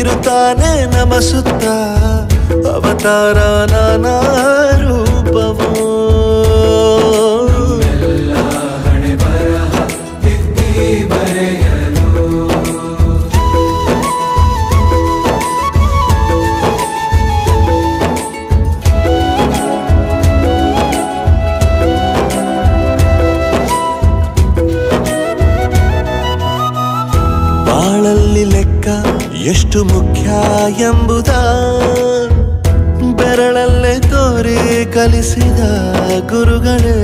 ಇರುತ್ತಾನೆ ನಮ ಸುತ್ತ ಅವತಾರ ನಾನಾ ರೂಪವೋ ಬಾಳಲ್ಲಿ ಲೆಕ್ಕ ಎಷ್ಟು ಮುಖ್ಯ ಎಂಬುದ ಬೆರಳಲ್ಲೇ ತೋರಿ ಕಲಿಸಿದ ಗುರುಗಳೇ.